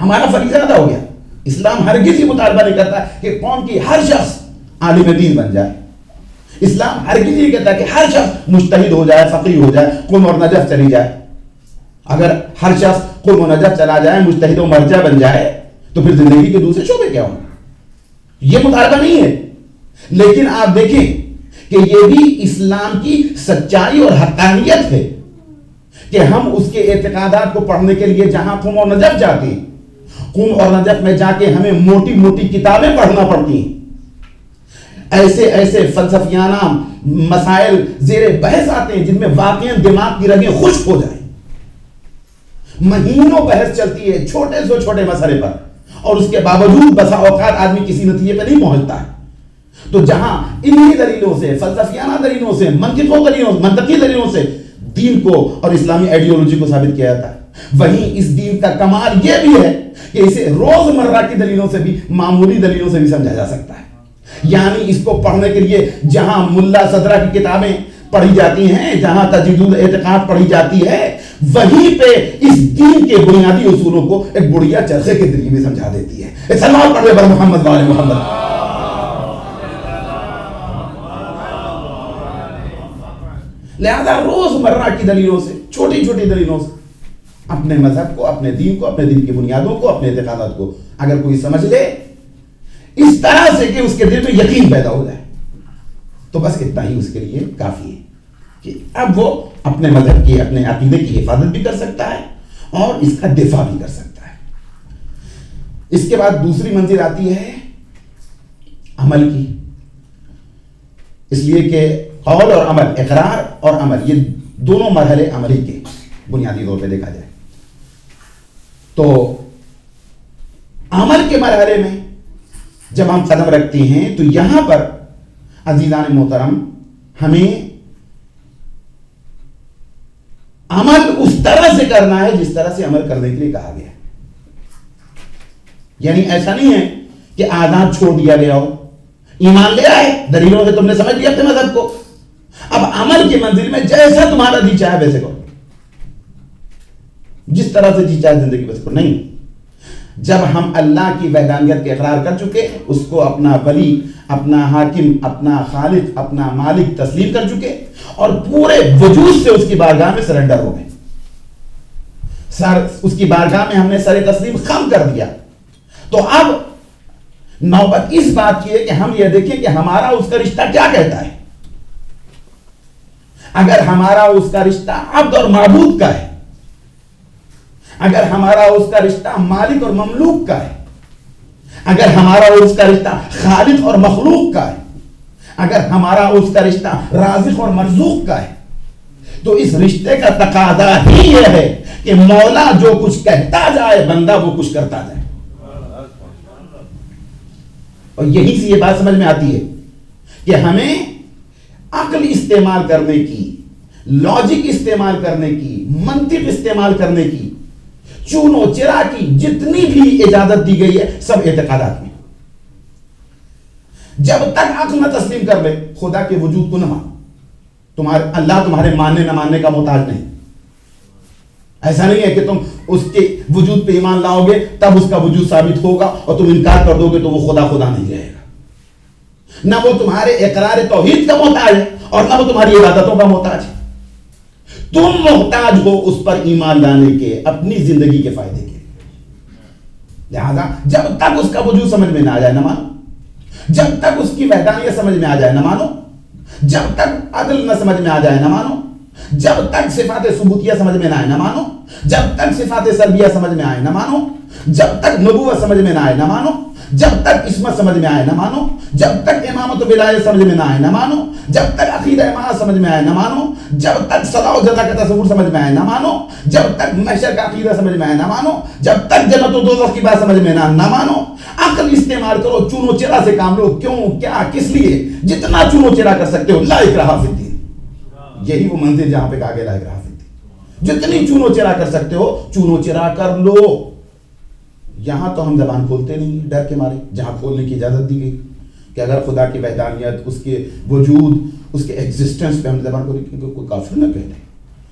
ہمارا فریضہ ادا ہو گیا. اسلام ہرگز یہ مطالبہ نہیں کرتا کہ قوم کی ہر شخص عالم دین بن جائے. اسلام ہرگز یہ کہتا ہے کہ ہر شخص مجتہد ہو جائے, فقیہ ہو جائے, قم اور نجف چلی جائے. اگر ہر شخص قم و نجف چلا جائے, مجتہد و مرجع بن جائے, تو پھر زندگی کے دوسرے شعبے کیا ہوں؟ یہ مطالبہ نہیں ہے. لیکن آپ دیکھیں کہ یہ بھی اسلام کی سچائی اور حقانیت ہے کہ ہم اس کے اعتقادات کو پڑھنے کے لیے جہاں قم و نجف جاتے ہیں, قم اور نجف میں جا کے ہمیں موٹی موٹی کتابیں پڑھنا پڑتی ہیں. ایسے ایسے فلسفیانہ مسائل زیر بحث آتے ہیں جن میں واقعی دماغ کی رگیں خشک ہو جائیں. مہینوں بحث چلتی ہے چھوٹے سے چھوٹے مسئلے پر, اور اس کے باوجود بسا اوقات آدمی کسی نتیجے پہ نہیں پہنچتا ہے. تو جہاں انہی دلیلوں سے, فلسفیانہ دلیلوں سے, منطقی دلیلوں سے دین کو اور اسلامی آئیڈیالوجی کو ثابت کیا جاتا ہے, وہیں اس دین کا کمال یہ بھی ہے کہ اسے روزمرہ کی دلیلوں سے بھی, معمولی دلیلوں سے بھی سمجھا جا سکتا ہے. یعنی اس کو پڑھنے کے لیے جہاں ملا صدرہ کی کتابیں پڑھی جاتی ہیں, جہاں تجدید الاعتقاد پڑھی جاتی ہے, وہیں پہ اس دین کے بنیادی اصولوں کو ایک بڑھیا چرخے کے ذریعے بھی سمجھا دیتی ہے. سلام پڑھے بر محمد وآل محمد. لہذا روزمرہ کی دلیلوں سے, چھوٹی چھوٹی دلیلوں سے اپنے مذہب کو, اپنے دین کو, اپنے دین کی بنیادوں کو, اپنے اعتقادات کو اگر کوئی سمجھ لے اس طرح سے کہ اس کے دل میں یقین پیدا ہو جائے, تو بس اتنا ہی اس کے لیے کافی ہے کہ اب وہ اپنے مذہب کی, اپنے عقیدے کی حفاظت بھی کر سکتا ہے اور اس کا دفاع بھی کر سکتا ہے. اس کے بعد دوسری منزل آتی ہے عمل کی. اس لیے کہ قول اور عمل, اقرار اور عمل, یہ دونوں مرحلے عملی کے بنیادی طور پہ دیکھا جائے تو عمل کے مرحلے میں جب ہم قدم رکھتے ہیں تو یہاں پر عزیزان محترم ہمیں عمل اس طرح سے کرنا ہے جس طرح سے عمل کرنے کے لیے کہا گیا. یعنی ایسا نہیں ہے کہ آداب چھوڑ دیا گیا ہو, ایمان لے آئے, دلیلوں سے تم نے سمجھ لیا اپنے مذہب کو, اب عمل کی منزل میں جیسا تمہارا جی چاہے ویسے کرو, جس طرح سے جی چاہے زندگی ویسے کرو. نہیں, جب ہم اللہ کی وحدانیت کے اقرار کر چکے, اس کو اپنا ولی, اپنا حاکم, اپنا خالق, اپنا مالک تسلیم کر چکے اور پورے وجود سے اس کی بارگاہ میں سرنڈر ہو گئے, اس کی بارگاہ میں ہم نے سر تسلیم خم کر دیا, تو اب نوبت اس بات کی ہے کہ ہم یہ دیکھیں کہ ہمارا اس کا رشتہ کیا کہتا ہے. اگر ہمارا اس کا رشتہ عبد اور معبود کا ہے, اگر ہمارا اس کا رشتہ مالک اور مملوک کا ہے, اگر ہمارا اس کا رشتہ خالق اور مخلوق کا ہے, اگر ہمارا اس کا رشتہ رازق اور مرزوق کا ہے, تو اس رشتے کا تقاضا ہی یہ ہے کہ مولا جو کچھ کہتا جائے بندہ وہ کچھ کرتا جائے. اور یہی سے یہ بات سمجھ میں آتی ہے کہ ہمیں عقل استعمال کرنے کی, لاجک استعمال کرنے کی, منطق استعمال کرنے کی, چون و چرا کی جتنی بھی اجازت دی گئی ہے سب اعتقادات میں. جب تک عقل نہ تسلیم کر لے خدا کے وجود کو نہ مانو, اللہ تمہارے ماننے نہ ماننے کا محتاج نہیں. ایسا نہیں ہے کہ تم اس کے وجود پہ ایمان لاؤ گے تب اس کا وجود ثابت ہوگا اور تم انکار کر دو گے تو وہ خدا نہیں رہے گا. نہ وہ تمہارے اقرار توحید کا محتاج ہے اور نہ وہ تمہاری عبادتوں کا محتاج ہے. تم محتاج ہو اس پر ایمان لانے کے اپنی زندگی کے فائدے کے. لہذا جب تک اس کا وجود سمجھ میں نہ آ جائے نہ مانو, جب تک اس کی وحدانیت سمجھ میں آ جائے نہ مانو, جب تک عدل نہ سمجھ میں آ جائے نہ مانو, جب تک صفات ثبوتیہ سمجھ میں نہ آئے نہ مانو, جب تک صفات سلبیہ سمجھ میں آئے نہ مانو, جب تک نبوت سمجھ میں نہ آئے نہ مانو, جب تک عصمت سمجھ میں آئے نہ مانو, جب تک امامت و ولایت سمجھ میں نہ آئے نہ مانو, جب تک عقیدہ امامت سمجھ میں آئے نہ مانو, جب تک صلاح و جزا کا تصور سمجھ میں آئے نہ مانو, جب تک محشر کا عقیدہ سمجھ میں آئے نہ مانو, جب تک جنت و دوزخ کی بات سمجھ میں نہ مانو. عقل استعمال کرو, چون و چرا سے کام لو, کیوں, کیا, کس لیے, جتنا چون و چرا کر سکتے ہو. لا اکراہ فی الدین, یہی وہ منزل جہاں پہ کہا گیا لا اکراہ فی الدین. جتنی چون و چرا کر سکتے ہو چون و چرا کر لو. یہاں تو ہم زبان کھولتے نہیں ڈر کے مارے, جہاں کھولنے کی اجازت دی گئی کہ اگر خدا کی وحدانیت, اس کے وجود, اس کے ایگزسٹنس پہ ہم زبان کو کوئی کافر نہ کہہ دے,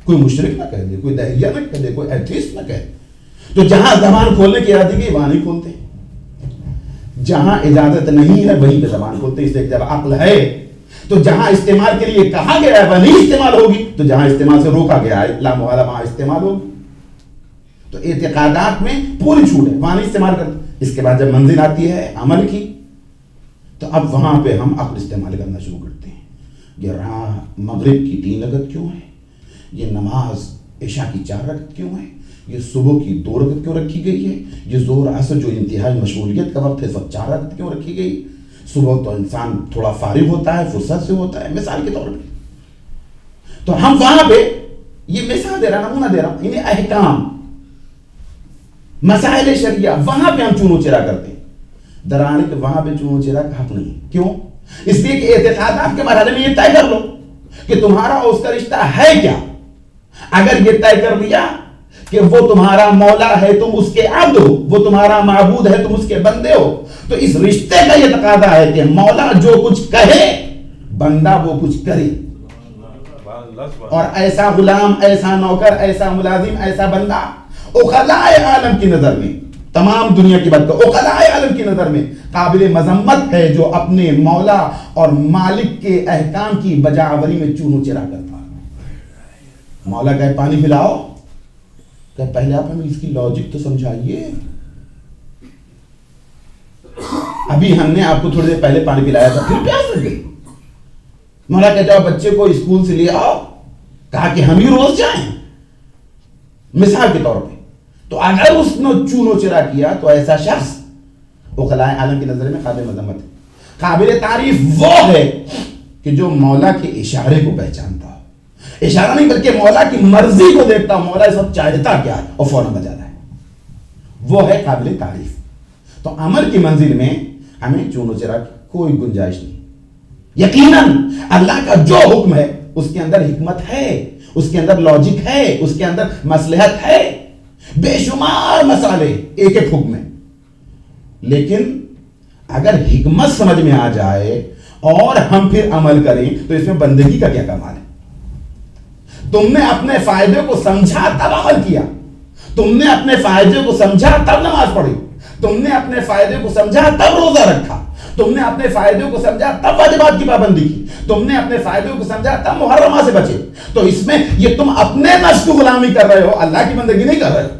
کوئی مشرک نہ کہہ دے, کوئی دہریہ نہ کہہ دے, کوئی ایتھیسٹ نہ کہہ دے, تو جہاں زبان کھولنے کی ارادی کی وہاں نہیں کھولتے, جہاں اجازت نہیں ہے وہیں پہ زبان کھولتے. اس لیے جب عقل ہے تو جہاں استعمال کے لیے کہا گیا ہے وہ نہیں استعمال ہوگی, تو جہاں استعمال سے روکا گیا ہے لا محالہ وہاں استعمال ہوگی. تو اعتقادات میں پوری چھوٹ ہے, وہاں نہیں استعمال کرتے. اس کے بعد جب منزل آتی ہے عمل کی تو اب وہاں پہ ہم عقل استعمال کرنا شروع کرتے ہیں. یہ راہ مغرب کی 3 رکعت کیوں ہے, یہ نماز عشاء کی 4 رکعت کیوں ہے, یہ صبح کی 2 رکعت کیوں رکھی گئی ہے, یہ ظہر عصر جو انتہائی مشغولیت کا وقت ہے اس وقت 4 رکعت کیوں رکھی گئی. صبح تو انسان تھوڑا فارغ ہوتا ہے, فرصت سے ہوتا ہے, مثال کے طور پہ. تو ہم وہاں پہ یہ مثال دے رہا, نمونہ دے رہا ہوں, انہیں احکام مسائل شریعہ وہاں پہ ہم چونو چرا کرتے ہیں. درانے کہ وہاں پہ چونو چرا کا حق نہیں. کیوں؟ اس لیے کہ اعتقادات کے مرحلے میں یہ طے کر لو کہ تمہارا اس کا رشتہ ہے کیا. اگر یہ طے کر لیا کہ وہ تمہارا مولا ہے تم اس کے عبد ہو, وہ تمہارا معبود ہے تم اس کے بندے ہو, تو اس رشتے کا یہ تقاضا ہے کہ مولا جو کچھ کہے بندہ وہ کچھ کرے. اور ایسا غلام, ایسا نوکر, ایسا ملازم, ایسا بندہ عقلائے عالم کی نظر میں, تمام دنیا کی بات کرو, عقلائے عالم کی نظر میں قابل مذمت ہے جو اپنے مولا اور مالک کے احکام کی بجاوری میں چونو چرا کرتا ہے. مولا کہے پانی پلاؤ, کہ پہلے آپ ہمیں اس کی لاجک تو سمجھائیے. ابھی ہم نے آپ کو تھوڑی دیر پہلے پانی پلایا تھا پھر پیاس لگ گئی. مولا کہتا ہے بچے کو اسکول سے لے آؤ, کہا کہ ہم ہی روز جائیں, مثال کے طور پہ. تو اگر اس نے چونو چرا کیا تو ایسا شخص عقلائے عالم کی نظر میں قابل مذمت ہے. قابل تعریف وہ ہے کہ جو مولا کے اشارے کو پہچانتا ہو, اشارہ نہیں بلکہ مولا کی مرضی کو دیکھتا ہو, مولا اس وقت چاہتا کیا ہے اور فوراً بجاتا ہے, وہ ہے قابل تعریف. تو عمل کی منزل میں ہمیں چونو چرا کی کوئی گنجائش نہیں. یقیناً اللہ کا جو حکم ہے اس کے اندر حکمت ہے, اس کے اندر لاجک ہے, اس کے اندر مصلحت ہے. بے شمار مسئلے ایک ایک حکم میں, لیکن اگر حکمت سمجھ میں آ جائے اور ہم پھر عمل کریں تو اس میں بندگی کا کیا کمال ہے. تم نے اپنے فائدے کو سمجھا تب عمل کیا, تم نے اپنے فائدے کو سمجھا تب نماز پڑھی, تم نے اپنے فائدے کو سمجھا تب روزہ رکھا, تم نے اپنے فائدے کو سمجھا تب واجبات کی پابندی کی, تم نے اپنے فائدے کو سمجھا تب محرمات سے بچے. تو اس میں یہ تم اپنے نفس کو غلامی کر رہے ہو, اللہ کی بندگی نہیں کر رہے ہو.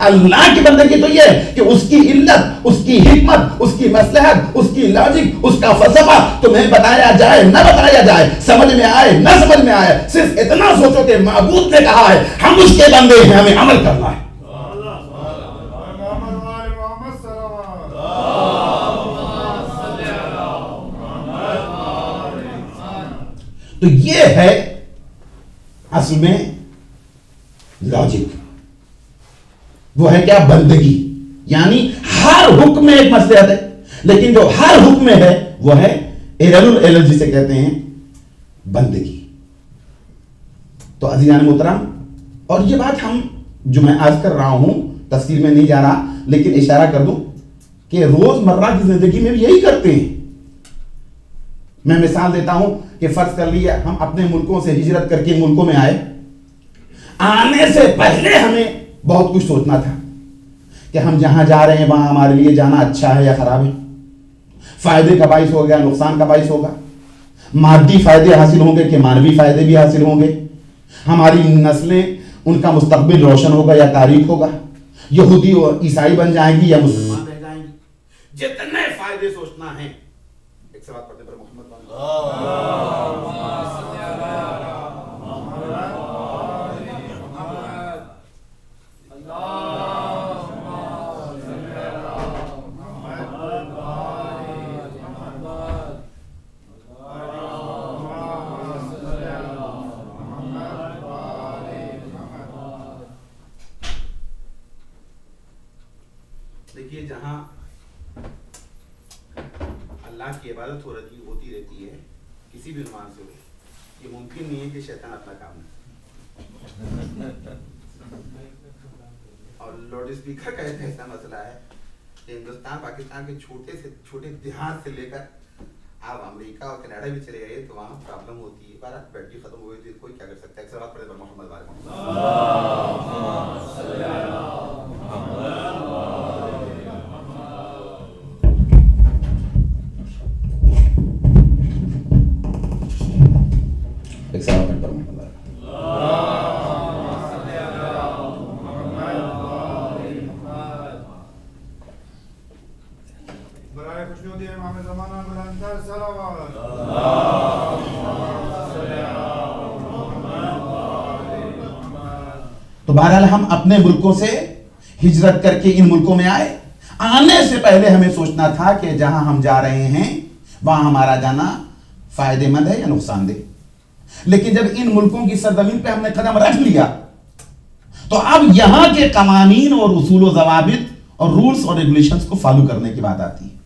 اللہ کی بندگی تو یہ ہے کہ اس کی علت, اس کی حکمت, اس کی مصلحت, اس کی لاجک, اس کا فلسفہ تمہیں بتایا جائے نہ بتایا جائے, سمجھ میں آئے نہ سمجھ میں آئے, صرف اتنا سوچو کہ معبود نے کہا ہے ہم اس کے بندے ہیں, ہمیں عمل کرنا ہے. تو یہ ہے اصل میں لاجک. وہ ہے کیا؟ بندگی. یعنی ہر حکم میں ایک مصلحت ہے, لیکن جو ہر حکم میں ہے وہ ہے ارل جسے کہتے ہیں بندگی. تو عزیزان محترم, اور یہ بات ہم جو میں آج کر رہا ہوں تفصیل میں نہیں جا رہا, لیکن اشارہ کر دوں کہ روز مرہ کی زندگی میں بھی یہی کرتے ہیں. میں مثال دیتا ہوں کہ فرض کر لیا ہم اپنے ملکوں سے ہجرت کر کے ملکوں میں آئے. آنے سے پہلے ہمیں بہت کچھ سوچنا تھا کہ ہم جہاں جا رہے ہیں وہاں ہمارے لیے جانا اچھا ہے یا خراب ہے, فائدے کا باعث ہوگا نقصان کا باعث ہوگا, مادی فائدے حاصل ہوں گے کہ مانوی فائدے بھی حاصل ہوں گے, ہماری نسلیں ان کا مستقبل روشن ہوگا یا تاریک ہوگا, یہودی اور عیسائی بن جائیں گی یا مسلمان رہ جائیں گی. جتنے فائدے سوچنا ہے, ایک سے بات پڑھتے پر محمد دیکھیے, جہاں اللہ کی عبادت ہوتی رہتی ہے کسی بھی عنوان سے ہو, یہ ممکن نہیں ہے کہ شیطان اپنا کام نہیں. اور لاؤڈ اسپیکر کا ایک ایسا مسئلہ ہے کہ ہندوستان پاکستان کے چھوٹے سے چھوٹے دیہات سے لے کر آپ امریکہ اور کینیڈا بھی چلے گئے تو وہاں پرابلم ہوتی ہے. بارہ بیٹری ختم ہوئی تھی, کوئی کیا کر سکتا ہے. ایک سوال پڑھے پر محمد ایک سوال پر محمد برائے خوشنودی امام زمانہ بلندتر صلوات. تو بہرحال ہم اپنے ملکوں سے ہجرت کر کے ان ملکوں میں آئے. آنے سے پہلے ہمیں سوچنا تھا کہ جہاں ہم جا رہے ہیں وہاں ہمارا جانا فائدے مند ہے یا نقصان دہ. لیکن جب ان ملکوں کی سرزمین پہ ہم نے قدم رکھ لیا تو اب یہاں کے قوانین اور اصول و ضوابط اور رولز اور ریگولیشنز کو فالو کرنے کی بات آتی ہے.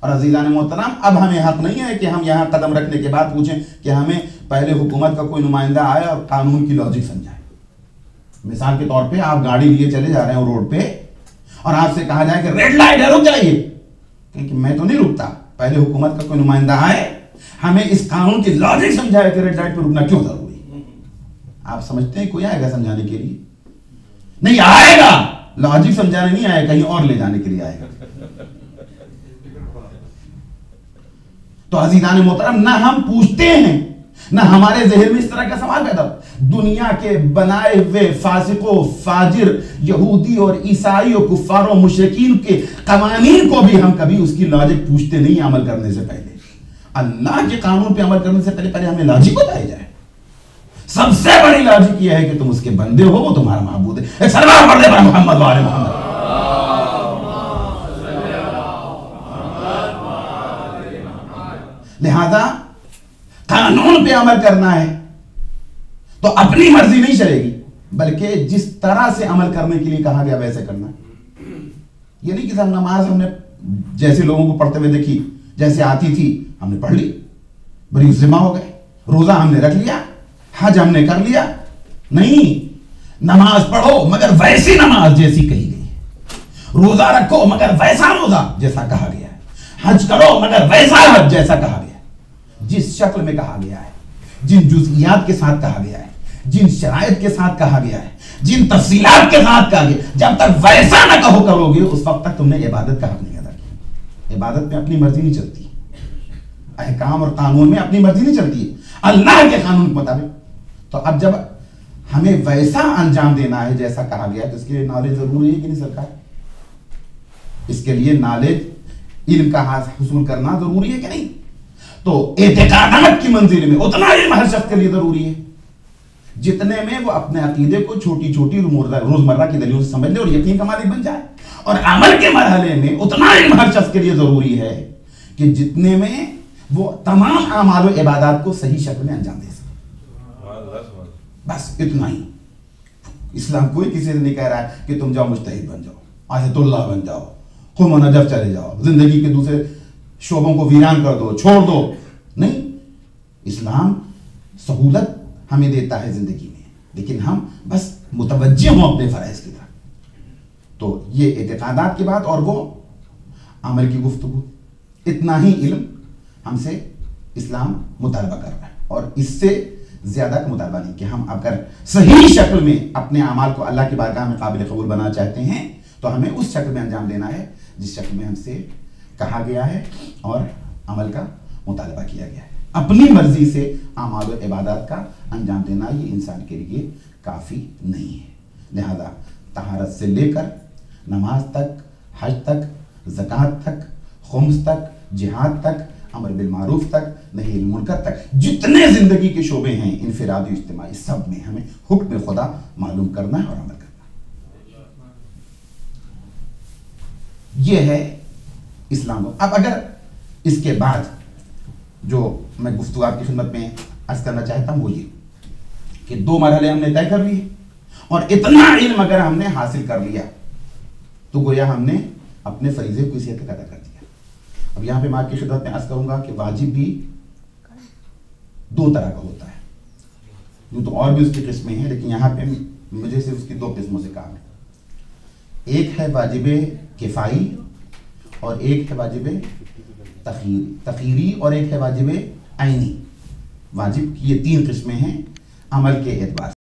اور عزیزان محترم اب ہمیں حق نہیں ہے کہ ہم یہاں قدم رکھنے کے بعد پوچھیں کہ ہمیں پہلے حکومت کا کوئی نمائندہ آئے اور قانون کی لاجک سمجھائے. مثال کے طور پہ آپ گاڑی لیے چلے جا رہے ہیں روڈ پہ اور آپ سے کہا جائے کہ ریڈ لائٹ ہے رک جائیے, کہ میں تو نہیں رکتا, پہلے حکومت کا کوئی نمائندہ آئے ہمیں اس قانون کی لاجک سمجھائے کہ ریڈ لائٹ پہ رکنا کیوں ضروری. آپ سمجھتے ہیں کوئی آئے گا سمجھانے کے لیے؟ نہیں آئے گا. لاجک سمجھانے نہیں آئے, کہیں اور لے جانے کے لیے آئے گا. تو عزیزان محترم نہ ہم پوچھتے ہیں نہ ہمارے ذہن میں اس طرح کا سوال پیدا. دنیا کے بنائے ہوئے فاسق و فاجر یہودی اور عیسائی و کفار و مشرکین کے قوانین کو بھی ہم کبھی اس کی لاجک پوچھتے نہیں عمل کرنے سے پہلے. اللہ کے قانون پہ عمل کرنے سے پہلے ہمیں لاجک بتائی جائے. سب سے بڑی لاجک یہ ہے کہ تم اس کے بندے ہو, وہ تمہارا معبود ہے. سلام پڑھ دے پر محمد و آل محمد. لہذا قانون پہ عمل کرنا ہے تو اپنی مرضی نہیں چلے گی, بلکہ جس طرح سے عمل کرنے کے لیے کہا گیا ویسے کرنا ہے. یہ نہیں کہ ہم نماز ہم نے جیسے لوگوں کو پڑھتے ہوئے دیکھی, جیسے آتی تھی ہم نے پڑھ لی, بڑی ذمہ ہو گئے. روزہ ہم نے رکھ لیا, حج ہم نے کر لیا. نہیں, نماز پڑھو مگر ویسی نماز جیسی کہی گئی ہے. روزہ رکھو مگر ویسا روزہ جیسا کہا گیا ہے. حج کرو مگر ویسا حج جیسا کہا گیا ہے. جس شکل میں کہا گیا ہے, جن جزئیات کے ساتھ کہا گیا ہے, جن شرائط کے ساتھ کہا گیا ہے, جن تفصیلات کے ساتھ کہا گیا, جب تک ویسا نہ کہو کرو گے اس وقت تک تم نے عبادت کا حق نہیں ادا کیا. عبادت میں اپنی مرضی نہیں چلتی, احکام اور قانون میں اپنی مرضی نہیں چلتی ہے, اللہ کے قانون کے مطابق. تو اب جب ہمیں ویسا انجام دینا ہے جیسا کہا گیا تو اس کے لیے نالج ضروری ہے کہ نہیں سرکار؟ اس کے لیے نالج علم کا حصول کرنا ضروری ہے کہ نہیں؟ تو اعتقادات کی منزل میں اتنا علم ہر شخص کے لیے ضروری ہے جتنے میں وہ اپنے عقیدے کو چھوٹی چھوٹی روزمرہ کی دلیلوں سے سمجھ لے اور یقین کا مالک بن جائے. اور عمل کے مرحلے میں اتنا علم ہر شخص کے لیے ضروری ہے کہ جتنے میں وہ تمام اعمال و عبادات کو صحیح شکل میں انجام دے سکے. بس اتنا ہی. اسلام کوئی کسی سے نہیں کہہ رہا ہے کہ تم جاؤ مجتہد بن جاؤ, آیت اللہ بن جاؤ, قوم و نجف چلے جاؤ, زندگی کے دوسرے شعبوں کو ویران کر دو, چھوڑ دو. نہیں, اسلام سہولت ہمیں دیتا ہے زندگی میں, لیکن ہم بس متوجہ ہوں اپنے فرائض کی طرف. تو یہ اعتقادات کی بات اور وہ عمل کی گفتگو, اتنا ہی علم ہم سے اسلام مطالبہ کر رہا ہے. اور اس سے زیادہ کا مطالبہ نہیں کہ ہم اگر صحیح شکل میں اپنے اعمال کو اللہ کی بارگاہ میں قابل قبول بنانا چاہتے ہیں تو ہمیں اس شکل میں انجام دینا ہے جس شکل میں ہم سے کہا گیا ہے اور عمل کا مطالبہ کیا گیا ہے. اپنی مرضی سے اعمال و عبادات کا انجام دینا یہ انسان کے لیے کافی نہیں ہے. لہذا طہارت سے لے کر نماز تک, حج تک, زکوٰۃ تک, خمس تک, جہاد تک, امر بالمعروف تک, نہی عن المنکر تک, جتنے زندگی کے شعبے ہیں انفرادی اجتماعی, سب میں ہمیں حکم خدا معلوم کرنا ہے اور عمل کرنا ہے. یہ ہے اسلام. اب اگر اس کے بعد جو میں گفتگو آپ کی خدمت میں عرض کرنا چاہتا ہوں وہ یہ کہ 2 مرحلے ہم نے طے کر لیے اور اتنا علم اگر ہم نے حاصل کر لیا تو گویا ہم نے اپنے فریضے کو اسی حد تک ادا کر دیا. اب یہاں پہ میں آپ کی خدمت میں عرض کروں گا کہ واجب بھی 2 طرح کا ہوتا ہے. یوں تو اور بھی اس کی قسمیں ہیں لیکن یہاں پہ مجھے صرف اس کی 2 قسموں سے کام ہے. ایک ہے واجب کفائی اور ایک ہے واجب تخیری اور ایک ہے واجب عینی. واجب کی یہ 3 قسمیں ہیں عمل کے اعتبار سے.